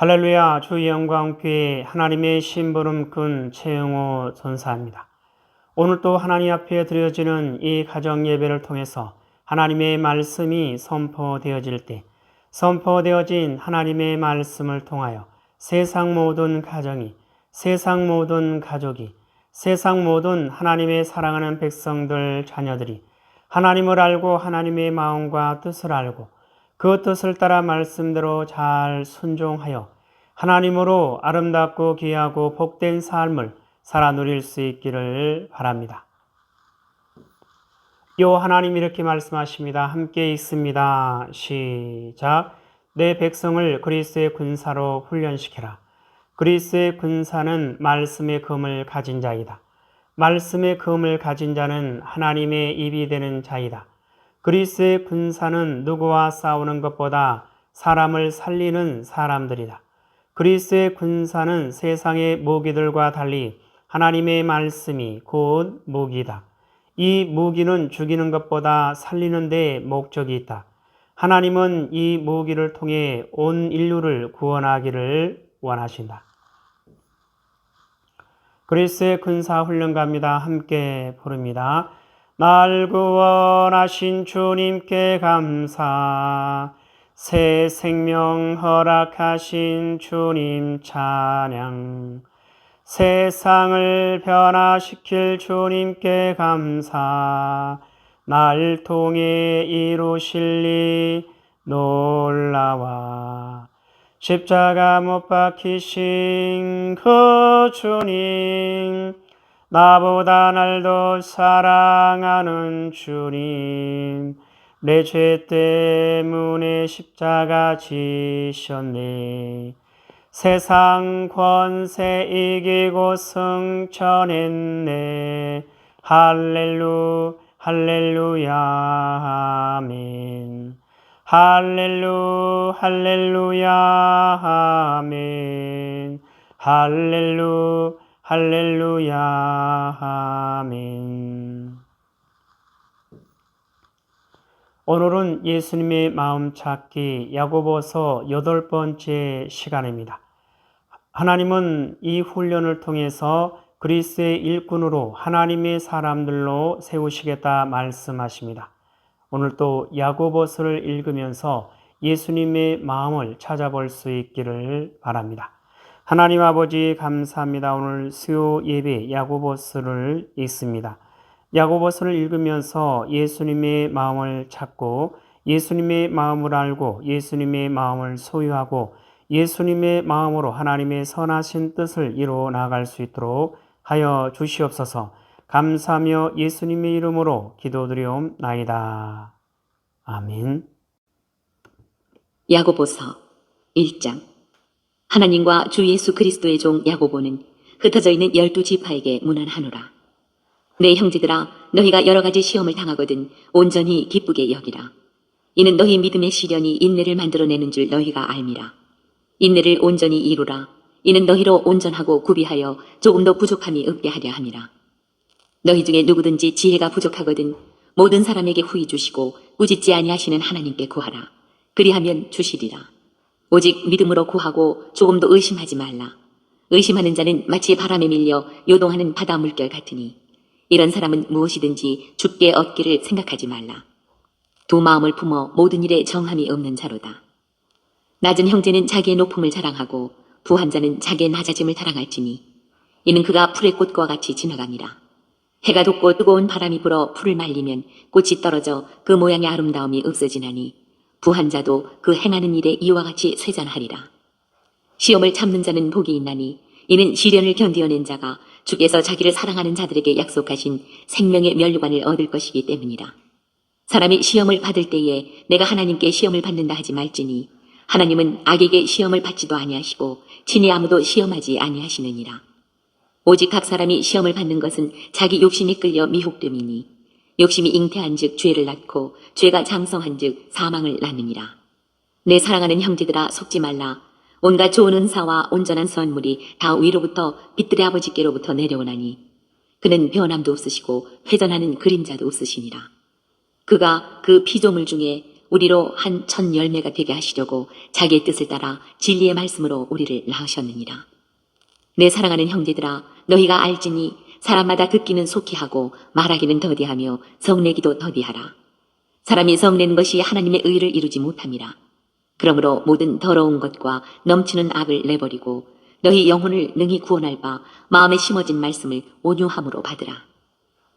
할렐루야, 주 영광교회 하나님의 심부름꾼 최영호 전사입니다. 오늘 또 하나님 앞에 드려지는 이 가정 예배를 통해서 하나님의 말씀이 선포되어질 때 선포되어진 하나님의 말씀을 통하여 세상 모든 가정이, 세상 모든 가족이, 세상 모든 하나님의 사랑하는 백성들, 자녀들이 하나님을 알고 하나님의 마음과 뜻을 알고 그 뜻을 따라 말씀대로 잘 순종하여 하나님으로 아름답고 귀하고 복된 삶을 살아 누릴 수 있기를 바랍니다. 요 하나님 이렇게 말씀하십니다. 함께 있습니다. 시작. 내 백성을 그리스도의 군사로 훈련시켜라. 그리스도의 군사는 말씀의 검을 가진 자이다. 말씀의 검을 가진 자는 하나님의 입이 되는 자이다. 그리스도의 군사는 누구와 싸우는 것보다 사람을 살리는 사람들이다. 그리스도의 군사는 세상의 무기들과 달리 하나님의 말씀이 곧 무기다. 이 무기는 죽이는 것보다 살리는 데 목적이 있다. 하나님은 이 무기를 통해 온 인류를 구원하기를 원하신다. 그리스도의 군사 훈련가입니다. 함께 부릅니다. 날 구원하신 주님께 감사, 새 생명 허락하신 주님 찬양, 세상을 변화시킬 주님께 감사, 날 통해 이루실 일 놀라와, 십자가 못 박히신 그 주님, 나보다 날 더 사랑하는 주님, 내 죄 때문에 십자가 지셨네. 세상 권세 이기고 승천했네. 할렐루야 아멘. 할렐루야 아멘. 할렐루야 아멘. 오늘은 예수님의 마음 찾기 야고보서 8번째 시간입니다. 하나님은 이 훈련을 통해서 그리스도의 일꾼으로 하나님의 사람들로 세우시겠다 말씀하십니다. 오늘 또 야고보서를 읽으면서 예수님의 마음을 찾아볼 수 있기를 바랍니다. 하나님 아버지 감사합니다. 오늘 수요 예배 야고보서를 읽습니다. 야고보서를 읽으면서 예수님의 마음을 찾고 예수님의 마음을 알고 예수님의 마음을 소유하고 예수님의 마음으로 하나님의 선하신 뜻을 이루어 나갈 수 있도록 하여 주시옵소서. 감사하며 예수님의 이름으로 기도드리옵나이다. 아멘. 야고보서 1장. 하나님과 주 예수 그리스도의 종 야고보는 흩어져 있는 12지파에게 문안하노라. 내 형제들아, 너희가 여러 가지 시험을 당하거든 온전히 기쁘게 여기라. 이는 너희 믿음의 시련이 인내를 만들어내는 줄 너희가 알미라. 인내를 온전히 이루라. 이는 너희로 온전하고 구비하여 조금도 부족함이 없게 하려 함이라. 너희 중에 누구든지 지혜가 부족하거든 모든 사람에게 후히 주시고 꾸짖지 아니하시는 하나님께 구하라. 그리하면 주시리라. 오직 믿음으로 구하고 조금도 의심하지 말라. 의심하는 자는 마치 바람에 밀려 요동하는 바다 물결 같으니 이런 사람은 무엇이든지 죽게 얻기를 생각하지 말라. 두 마음을 품어 모든 일에 정함이 없는 자로다. 낮은 형제는 자기의 높음을 자랑하고 부한 자는 자기의 낮아짐을 자랑할지니 이는 그가 풀의 꽃과 같이 지나갑니다. 해가 돋고 뜨거운 바람이 불어 풀을 말리면 꽃이 떨어져 그 모양의 아름다움이 없어지나니 부한 자도 그 행하는 일에 이와 같이 쇠잔하리라. 시험을 참는 자는 복이 있나니 이는 시련을 견디어낸 자가 주께서 자기를 사랑하는 자들에게 약속하신 생명의 면류관을 얻을 것이기 때문이라. 사람이 시험을 받을 때에 내가 하나님께 시험을 받는다 하지 말지니 하나님은 악에게 시험을 받지도 아니하시고 친히 아무도 시험하지 아니하시느니라. 오직 각 사람이 시험을 받는 것은 자기 욕심이 끌려 미혹됨이니 욕심이 잉태한즉 죄를 낳고 죄가 장성한즉 사망을 낳느니라. 내 사랑하는 형제들아, 속지 말라. 온갖 좋은 은사와 온전한 선물이 다 위로부터 빛들의 아버지께로부터 내려오나니 그는 변함도 없으시고 회전하는 그림자도 없으시니라. 그가 그 피조물 중에 우리로 한 천 열매가 되게 하시려고 자기의 뜻을 따라 진리의 말씀으로 우리를 낳으셨느니라. 내 사랑하는 형제들아, 너희가 알지니 사람마다 듣기는 속히 하고 말하기는 더디하며 성내기도 더디하라. 사람이 성내는 것이 하나님의 의를 이루지 못함이라. 그러므로 모든 더러운 것과 넘치는 악을 내버리고 너희 영혼을 능히 구원할 바 마음에 심어진 말씀을 온유함으로 받으라.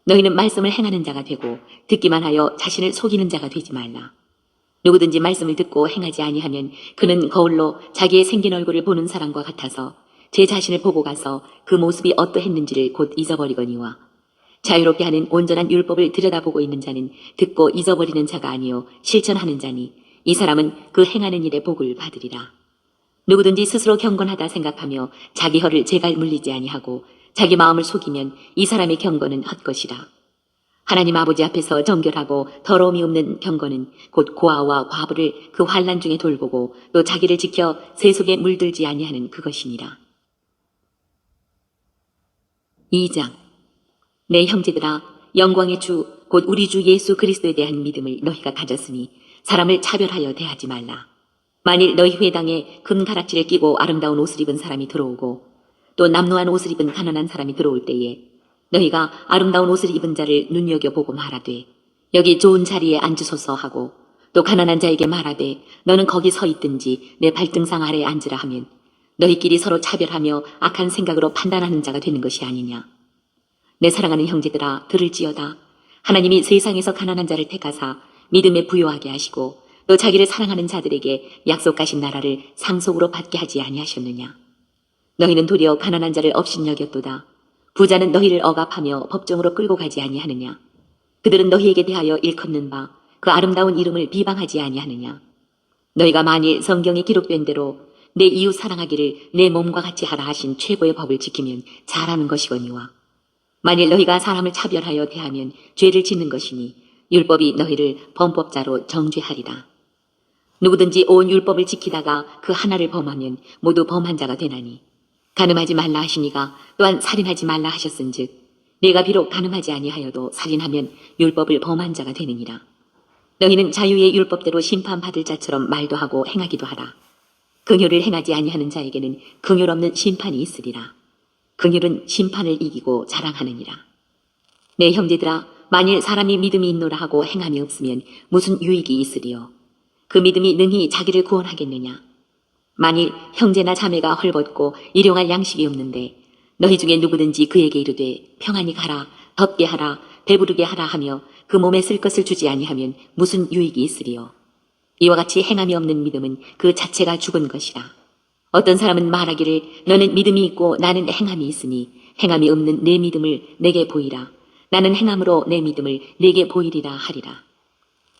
너희는 말씀을 행하는 자가 되고 듣기만 하여 자신을 속이는 자가 되지 말라. 누구든지 말씀을 듣고 행하지 아니하면 그는 거울로 자기의 생긴 얼굴을 보는 사람과 같아서 제 자신을 보고 가서 그 모습이 어떠했는지를 곧 잊어버리거니와 자유롭게 하는 온전한 율법을 들여다보고 있는 자는 듣고 잊어버리는 자가 아니요 실천하는 자니 이 사람은 그 행하는 일에 복을 받으리라. 누구든지 스스로 경건하다 생각하며 자기 혀를 제갈 물리지 아니하고 자기 마음을 속이면 이 사람의 경건은 헛것이라. 하나님 아버지 앞에서 정결하고 더러움이 없는 경건은 곧 고아와 과부를 그 환난 중에 돌보고 또 자기를 지켜 세속에 물들지 아니하는 그것이니라. 2장. 내 형제들아, 영광의 주 곧 우리 주 예수 그리스도에 대한 믿음을 너희가 가졌으니 사람을 차별하여 대하지 말라. 만일 너희 회당에 금가락지를 끼고 아름다운 옷을 입은 사람이 들어오고 또 남루한 옷을 입은 가난한 사람이 들어올 때에 너희가 아름다운 옷을 입은 자를 눈여겨보고 말하되 여기 좋은 자리에 앉으소서 하고 또 가난한 자에게 말하되 너는 거기 서 있든지 내 발등상 아래에 앉으라 하면 너희끼리 서로 차별하며 악한 생각으로 판단하는 자가 되는 것이 아니냐. 내 사랑하는 형제들아, 들을지어다. 하나님이 세상에서 가난한 자를 택하사 믿음에 부요하게 하시고 또 자기를 사랑하는 자들에게 약속하신 나라를 상속으로 받게 하지 아니하셨느냐. 너희는 도리어 가난한 자를 업신여겼도다. 부자는 너희를 억압하며 법정으로 끌고 가지 아니하느냐. 그들은 너희에게 대하여 일컫는 바 그 아름다운 이름을 비방하지 아니하느냐. 너희가 만일 성경에 기록된 대로 내 이웃 사랑하기를 내 몸과 같이 하라 하신 최고의 법을 지키면 잘하는 것이거니와 만일 너희가 사람을 차별하여 대하면 죄를 짓는 것이니 율법이 너희를 범법자로 정죄하리라. 누구든지 온 율법을 지키다가 그 하나를 범하면 모두 범한 자가 되나니 간음하지 말라 하시니가 또한 살인하지 말라 하셨은즉 네가 비록 간음하지 아니하여도 살인하면 율법을 범한 자가 되느니라. 너희는 자유의 율법대로 심판받을 자처럼 말도 하고 행하기도 하라. 긍휼을 행하지 아니하는 자에게는 긍휼 없는 심판이 있으리라. 긍휼은 심판을 이기고 자랑하느니라. 내 형제들아, 만일 사람이 믿음이 있노라 하고 행함이 없으면 무슨 유익이 있으리요. 그 믿음이 능히 자기를 구원하겠느냐. 만일 형제나 자매가 헐벗고 일용할 양식이 없는데 너희 중에 누구든지 그에게 이르되 평안히 가라, 덥게 하라, 배부르게 하라 하며 그 몸에 쓸 것을 주지 아니하면 무슨 유익이 있으리요. 이와 같이 행함이 없는 믿음은 그 자체가 죽은 것이라. 어떤 사람은 말하기를 너는 믿음이 있고 나는 행함이 있으니 행함이 없는 내 믿음을 내게 보이라. 나는 행함으로 내 믿음을 내게 보이리라 하리라.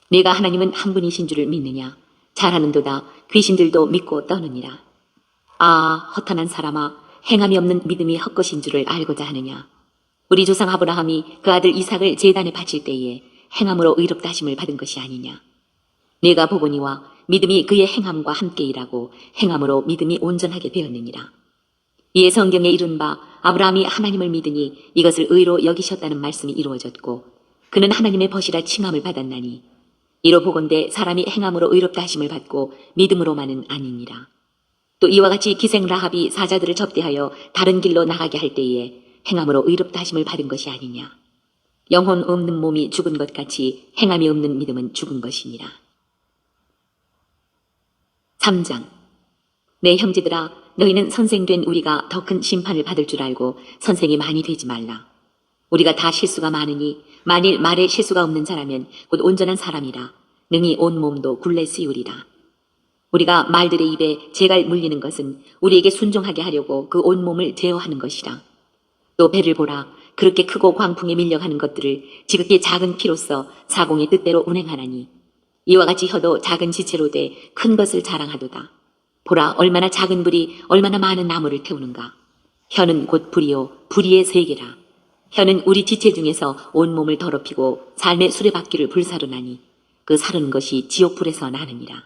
네가 하나님은 한 분이신 줄을 믿느냐. 잘하는도다. 귀신들도 믿고 떠느니라. 아, 허탄한 사람아, 행함이 없는 믿음이 헛것인 줄을 알고자 하느냐. 우리 조상 아브라함이 그 아들 이삭을 제단에 바칠 때에 행함으로 의롭다 하심을 받은 것이 아니냐. 네가 보거니와 믿음이 그의 행함과 함께 일하고 행함으로 믿음이 온전하게 되었느니라. 이에 성경에 이룬 바 아브라함이 하나님을 믿으니 이것을 의로 여기셨다는 말씀이 이루어졌고 그는 하나님의 벗이라 칭함을 받았나니 이로 보건대 사람이 행함으로 의롭다 하심을 받고 믿음으로만은 아니니라. 또 이와 같이 기생 라합이 사자들을 접대하여 다른 길로 나가게 할 때에 행함으로 의롭다 하심을 받은 것이 아니냐. 영혼 없는 몸이 죽은 것 같이 행함이 없는 믿음은 죽은 것이니라. 3장. 내 형제들아, 너희는 선생된 우리가 더 큰 심판을 받을 줄 알고 선생이 많이 되지 말라. 우리가 다 실수가 많으니 만일 말에 실수가 없는 자라면 곧 온전한 사람이라 능히 온 몸도 굴레 씌우리라. 우리가 말들의 입에 재갈 물리는 것은 우리에게 순종하게 하려고 그 온 몸을 제어하는 것이라. 또 배를 보라. 그렇게 크고 광풍에 밀려가는 것들을 지극히 작은 피로써 사공의 뜻대로 운행하나니 이와 같이 혀도 작은 지체로 돼 큰 것을 자랑하도다. 보라, 얼마나 작은 불이 얼마나 많은 나무를 태우는가. 혀는 곧 불이요 불의의 세계라. 혀는 우리 지체 중에서 온 몸을 더럽히고 삶의 수레바퀴를 불사르나니 그 사르는 것이 지옥불에서 나느니라.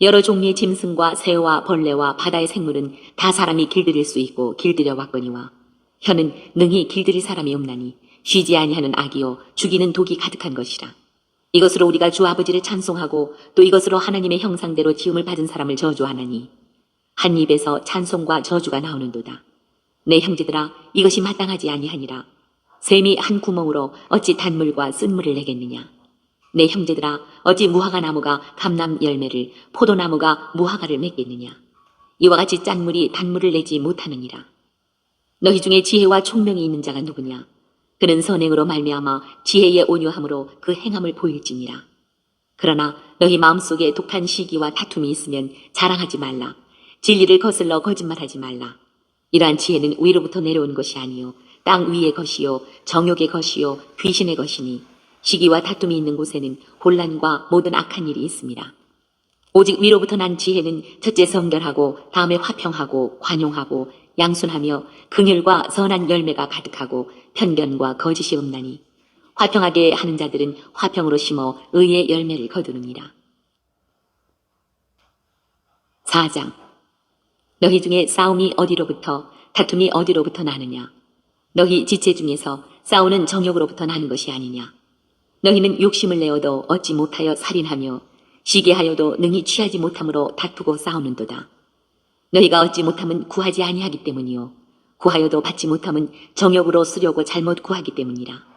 여러 종류의 짐승과 새와 벌레와 바다의 생물은 다 사람이 길들일 수 있고 길들여 왔거니와 혀는 능히 길들일 사람이 없나니 쉬지 아니하는 악이요 죽이는 독이 가득한 것이라. 이것으로 우리가 주 아버지를 찬송하고 또 이것으로 하나님의 형상대로 지음을 받은 사람을 저주하나니 한 입에서 찬송과 저주가 나오는도다. 내 형제들아, 이것이 마땅하지 아니하니라. 샘이 한 구멍으로 어찌 단물과 쓴물을 내겠느냐. 내 형제들아, 어찌 무화과 나무가 감람 열매를, 포도나무가 무화과를 맺겠느냐. 이와 같이 짠물이 단물을 내지 못하느니라. 너희 중에 지혜와 총명이 있는 자가 누구냐. 그는 선행으로 말미암아 지혜의 온유함으로 그 행함을 보일지니라. 그러나 너희 마음속에 독한 시기와 다툼이 있으면 자랑하지 말라. 진리를 거슬러 거짓말하지 말라. 이러한 지혜는 위로부터 내려온 것이 아니요 땅 위의 것이요 정욕의 것이요 귀신의 것이니 시기와 다툼이 있는 곳에는 혼란과 모든 악한 일이 있습니다. 오직 위로부터 난 지혜는 첫째 성결하고 다음에 화평하고 관용하고 양순하며 긍휼과 선한 열매가 가득하고 편견과 거짓이 없나니 화평하게 하는 자들은 화평으로 심어 의의 열매를 거두느니라. 4장. 너희 중에 싸움이 어디로부터 다툼이 어디로부터 나느냐. 너희 지체 중에서 싸우는 정욕으로부터 나는 것이 아니냐. 너희는 욕심을 내어도 얻지 못하여 살인하며 시기하여도 능히 취하지 못함으로 다투고 싸우는도다. 너희가 얻지 못함은 구하지 아니하기 때문이요 구하여도 받지 못함은 정욕으로 쓰려고 잘못 구하기 때문이라.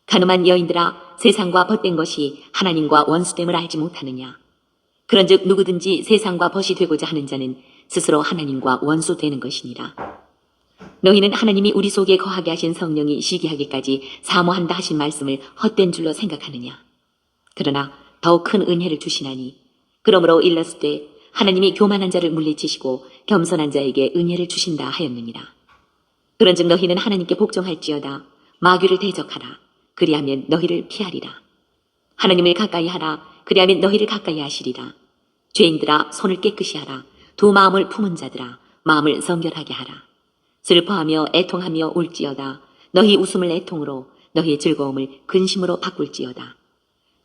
가늠한 여인들아, 세상과 벗된 것이 하나님과 원수됨을 알지 못하느냐. 그런즉 누구든지 세상과 벗이 되고자 하는 자는 스스로 하나님과 원수되는 것이니라. 너희는 하나님이 우리 속에 거하게 하신 성령이 시기하기까지 사모한다 하신 말씀을 헛된 줄로 생각하느냐. 그러나 더욱 큰 은혜를 주시나니 그러므로 일렀을 하나님이 교만한 자를 물리치시고 겸손한 자에게 은혜를 주신다 하였느니라. 그런즉 너희는 하나님께 복종할지어다. 마귀를 대적하라. 그리하면 너희를 피하리라. 하나님을 가까이 하라. 그리하면 너희를 가까이 하시리라. 죄인들아, 손을 깨끗이 하라. 두 마음을 품은 자들아, 마음을 성결하게 하라. 슬퍼하며 애통하며 울지어다. 너희 웃음을 애통으로, 너희의 즐거움을 근심으로 바꿀지어다.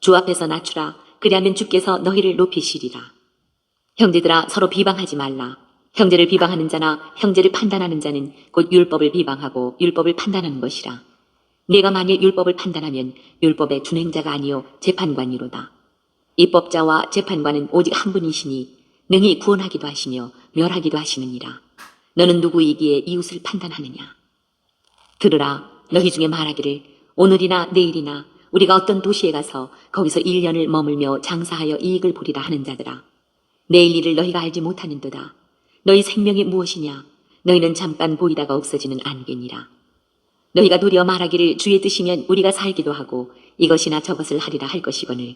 주 앞에서 낮추라. 그리하면 주께서 너희를 높이시리라. 형제들아, 서로 비방하지 말라. 형제를 비방하는 자나 형제를 판단하는 자는 곧 율법을 비방하고 율법을 판단하는 것이라. 네가 만일 율법을 판단하면 율법의 준행자가 아니요 재판관이로다. 입법자와 재판관은 오직 한 분이시니 능히 구원하기도 하시며 멸하기도 하시느니라. 너는 누구이기에 이웃을 판단하느냐. 들으라. 너희 중에 말하기를 오늘이나 내일이나 우리가 어떤 도시에 가서 거기서 1년을 머물며 장사하여 이익을 보리라 하는 자들아. 내일 일을 너희가 알지 못하는도다. 너희 생명이 무엇이냐. 너희는 잠깐 보이다가 없어지는 안개니라. 너희가 도리어 말하기를 주의 뜻이면 우리가 살기도 하고 이것이나 저것을 하리라 할 것이거늘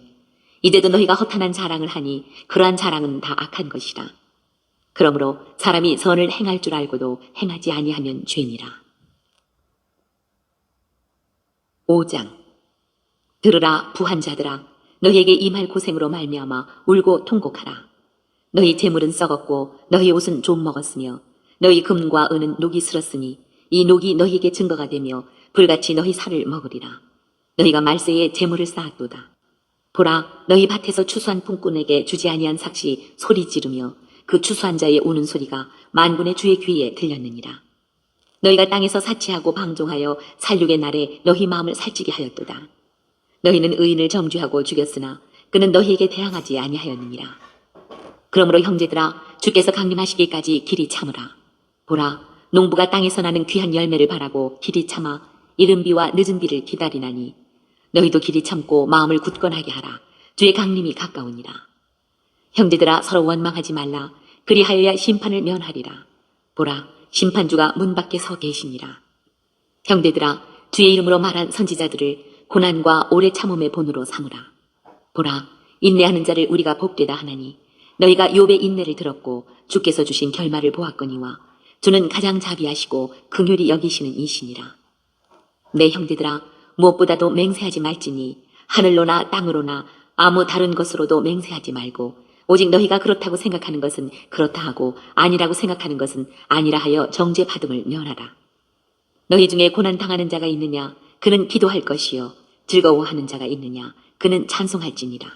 이제도 너희가 허탄한 자랑을 하니 그러한 자랑은 다 악한 것이라. 그러므로 사람이 선을 행할 줄 알고도 행하지 아니하면 죄니라. 5장. 들으라 부한 자들아, 너희에게 임할 고생으로 말미암아 울고 통곡하라. 너희 재물은 썩었고 너희 옷은 좀 먹었으며 너희 금과 은은 녹이 슬었으니 이 녹이 너희에게 증거가 되며 불같이 너희 살을 먹으리라. 너희가 말세에 재물을 쌓았도다. 보라, 너희 밭에서 추수한 품꾼에게 주지 아니한 삭시 소리 지르며 그 추수한 자의 우는 소리가 만군의 주의 귀에 들렸느니라. 너희가 땅에서 사치하고 방종하여 살육의 날에 너희 마음을 살찌게 하였도다. 너희는 의인을 정죄하고 죽였으나 그는 너희에게 대항하지 아니하였느니라. 그러므로 형제들아, 주께서 강림하시기까지 길이 참으라. 보라, 농부가 땅에서 나는 귀한 열매를 바라고 길이 참아 이른 비와 늦은 비를 기다리나니 너희도 길이 참고 마음을 굳건하게 하라. 주의 강림이 가까우니라. 형제들아, 서로 원망하지 말라. 그리하여야 심판을 면하리라. 보라, 심판주가 문 밖에 서 계시니라. 형제들아, 주의 이름으로 말한 선지자들을 고난과 오래 참음의 본으로 삼으라. 보라, 인내하는 자를 우리가 복되다 하나니 너희가 욥의 인내를 들었고 주께서 주신 결말을 보았거니와 주는 가장 자비하시고 긍휼히 여기시는 이시니라. 내 형제들아, 무엇보다도 맹세하지 말지니 하늘로나 땅으로나 아무 다른 것으로도 맹세하지 말고 오직 너희가 그렇다고 생각하는 것은 그렇다 하고 아니라고 생각하는 것은 아니라 하여 정죄받음을 면하라. 너희 중에 고난당하는 자가 있느냐? 그는 기도할 것이요. 즐거워하는 자가 있느냐? 그는 찬송할지니라.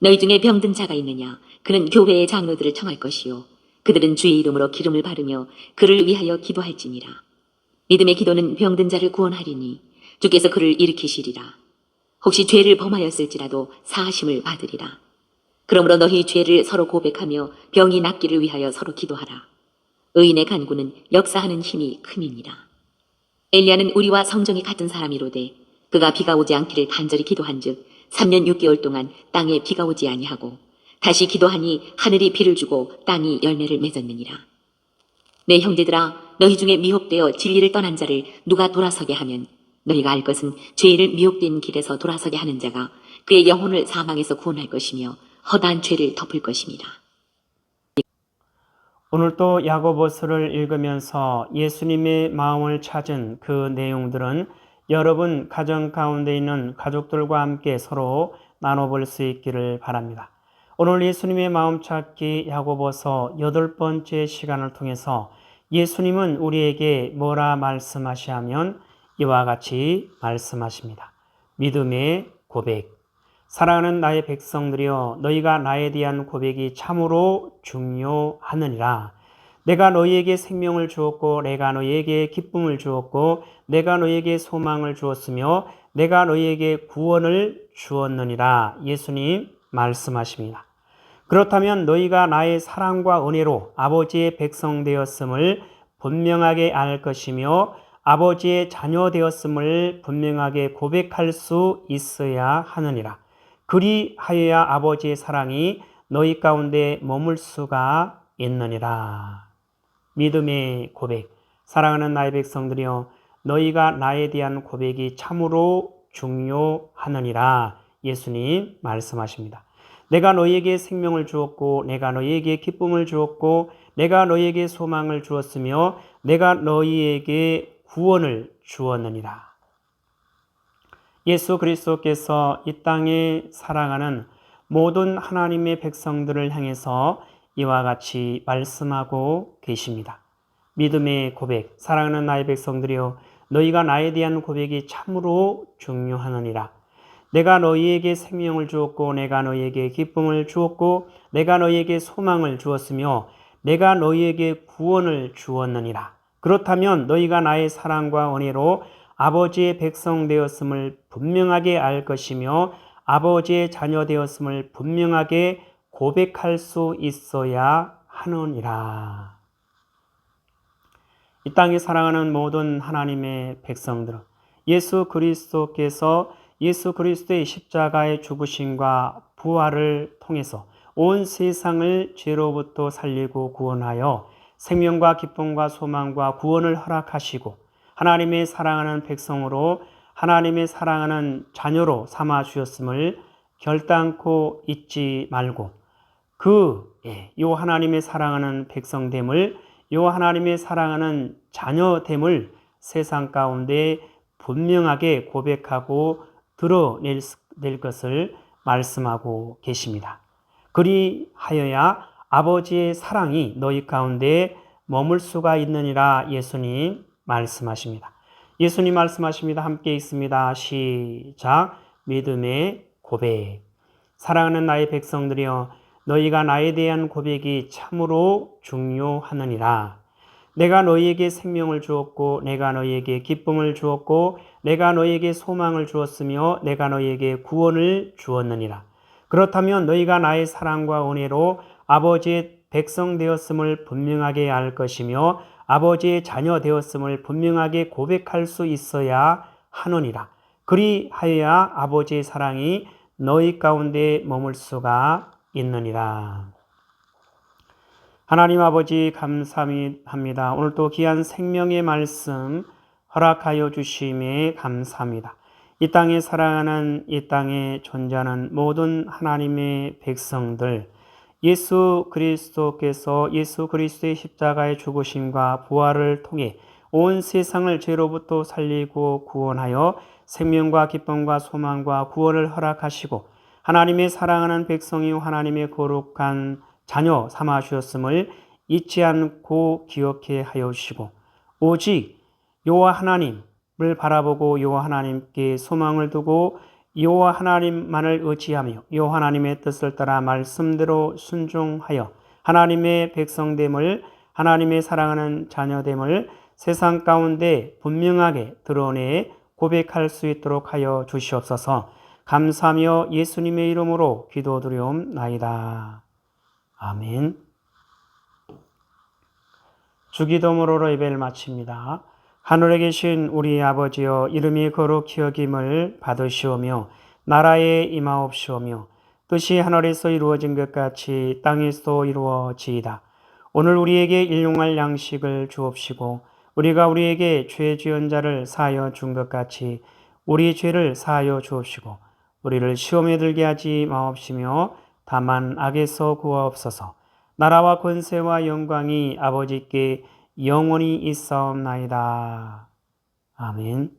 너희 중에 병든 자가 있느냐? 그는 교회의 장로들을 청할 것이요. 그들은 주의 이름으로 기름을 바르며 그를 위하여 기도할지니라. 믿음의 기도는 병든 자를 구원하리니 주께서 그를 일으키시리라. 혹시 죄를 범하였을지라도 사하심을 받으리라. 그러므로 너희 죄를 서로 고백하며 병이 낫기를 위하여 서로 기도하라. 의인의 간구는 역사하는 힘이 큼이니라. 엘리야는 우리와 성정이 같은 사람이로되 그가 비가 오지 않기를 간절히 기도한즉 3년 6개월 동안 땅에 비가 오지 아니하고 다시 기도하니 하늘이 비를 주고 땅이 열매를 맺었느니라. 내 형제들아, 너희 중에 미혹되어 진리를 떠난 자를 누가 돌아서게 하면 너희가 알 것은 죄를 미혹된 길에서 돌아서게 하는 자가 그의 영혼을 사망에서 구원할 것이며 허다한 죄를 덮을 것이니라. 오늘도 야고보서를 읽으면서 예수님의 마음을 찾은 그 내용들은 여러분 가정 가운데 있는 가족들과 함께 서로 나눠볼 수 있기를 바랍니다. 오늘 예수님의 마음 찾기 야고보서 8번째 시간을 통해서 예수님은 우리에게 뭐라 말씀하시냐면 이와 같이 말씀하십니다. 믿음의 고백. 사랑하는 나의 백성들이여, 너희가 나에 대한 고백이 참으로 중요하느니라. 내가 너희에게 생명을 주었고 내가 너희에게 기쁨을 주었고 내가 너희에게 소망을 주었으며 내가 너희에게 구원을 주었느니라. 예수님 말씀하십니다. 그렇다면 너희가 나의 사랑과 은혜로 아버지의 백성 되었음을 분명하게 알 것이며 아버지의 자녀 되었음을 분명하게 고백할 수 있어야 하느니라. 그리하여야 아버지의 사랑이 너희 가운데 머물 수가 있느니라. 믿음의 고백. 사랑하는 나의 백성들이여, 너희가 나에 대한 고백이 참으로 중요하느니라. 예수님 말씀하십니다. 내가 너희에게 생명을 주었고 내가 너희에게 기쁨을 주었고 내가 너희에게 소망을 주었으며 내가 너희에게 구원을 주었느니라. 예수 그리스도께서 이 땅에 사랑하는 모든 하나님의 백성들을 향해서 이와 같이 말씀하고 계십니다. 믿음의 고백. 사랑하는 나의 백성들이여, 너희가 나에 대한 고백이 참으로 중요하느니라. 내가 너희에게 생명을 주었고 내가 너희에게 기쁨을 주었고 내가 너희에게 소망을 주었으며 내가 너희에게 구원을 주었느니라. 그렇다면 너희가 나의 사랑과 은혜로 아버지의 백성 되었음을 분명하게 알 것이며 아버지의 자녀 되었음을 분명하게 고백할 수 있어야 하느니라. 이 땅에 사랑하는 모든 하나님의 백성들, 예수 그리스도께서 예수 그리스도의 십자가의 죽으심과 부활을 통해서 온 세상을 죄로부터 살리고 구원하여 생명과 기쁨과 소망과 구원을 허락하시고 하나님의 사랑하는 백성으로 하나님의 사랑하는 자녀로 삼아 주셨음을 결단코 잊지 말고 요 하나님의 사랑하는 백성됨을, 요 하나님의 사랑하는 자녀됨을 세상 가운데 분명하게 고백하고 드러낼 것을 말씀하고 계십니다. 그리하여야 아버지의 사랑이 너희 가운데 머물 수가 있느니라. 예수님 말씀하십니다. 예수님 말씀하십니다. 함께 있습니다. 시작. 믿음의 고백. 사랑하는 나의 백성들이여, 너희가 나에 대한 고백이 참으로 중요하느니라. 내가 너희에게 생명을 주었고 내가 너희에게 기쁨을 주었고 내가 너희에게 소망을 주었으며 내가 너희에게 구원을 주었느니라. 그렇다면 너희가 나의 사랑과 은혜로 아버지의 백성 되었음을 분명하게 알 것이며 아버지의 자녀 되었음을 분명하게 고백할 수 있어야 하느니라. 그리하여야 아버지의 사랑이 너희 가운데 머물 수가 있느니라. 하나님 아버지 감사합니다. 오늘도 귀한 생명의 말씀 허락하여 주심에 감사합니다. 이 땅에 사랑하는, 이 땅에 존재하는 모든 하나님의 백성들, 예수 그리스도께서 예수 그리스도의 십자가의 죽으심과 부활을 통해 온 세상을 죄로부터 살리고 구원하여 생명과 기쁨과 소망과 구원을 허락하시고 하나님의 사랑하는 백성이요 하나님의 거룩한 자녀 삼아 주셨음을 잊지 않고 기억해 하여 주시고 오직 여호와 하나님을 바라보고 여호와 하나님께 소망을 두고 여호와 하나님만을 의지하며 여호와 하나님의 뜻을 따라 말씀대로 순종하여 하나님의 백성됨을, 하나님의 사랑하는 자녀됨을 세상 가운데 분명하게 드러내 고백할 수 있도록 하여 주시옵소서. 감사하며 예수님의 이름으로 기도드리옵나이다. 아멘. 주기도문으로 예배를 마칩니다. 하늘에 계신 우리 아버지여, 이름이 거룩히 여김을 받으시오며 나라에 임하옵시오며 뜻이 하늘에서 이루어진 것 같이 땅에서도 이루어지이다. 오늘 우리에게 일용할 양식을 주옵시고 우리가 우리에게 죄 지은 자를 사하여 준 것 같이 우리 죄를 사하여 주옵시고 우리를 시험에 들게 하지 마옵시며 다만 악에서 구하옵소서. 나라와 권세와 영광이 아버지께 영원히 있사옵나이다. 아멘.